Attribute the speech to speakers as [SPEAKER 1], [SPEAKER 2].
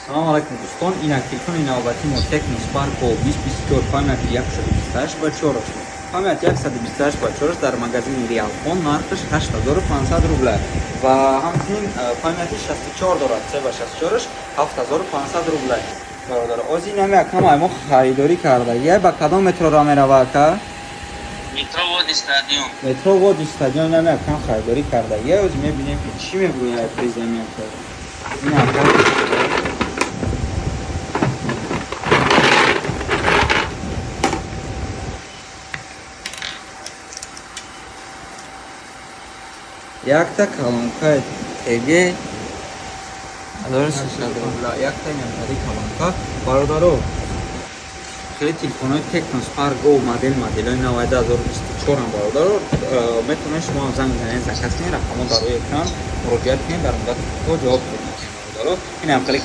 [SPEAKER 1] Салом алейкум дӯстон, инак телефони навбатии мо Tecno Spark Go 2024 памяти 128/4 аст. Памяти 128/4 дар магазини Realfon нархаш 8500 рубл аст ва ҳамчунин памяти 64 дорад. 3/64 7500 рубл аст. Бародар, ози нами акама мо харидорӣ карда. Ба кадом метро меравад ка?
[SPEAKER 2] Метро Води стадион.
[SPEAKER 1] Метро Води стадион нами акам харидорӣ карда. Ози мебинем ки чӣ мегӯяд презентатор. Ина якта колонка ТГ 1300 рубл, якта ментари колонка. Бародаро, хеле телефонои Tecno Spark Go моделҳои 9024 ам бародаро, метавонед шумо занг занед, заказ кунед, рақамҳо дар рӯи экран муроҷиат кунед, дар муддати кӯтоҳ ҷавоб додем бародаро. Ин ҳам хеле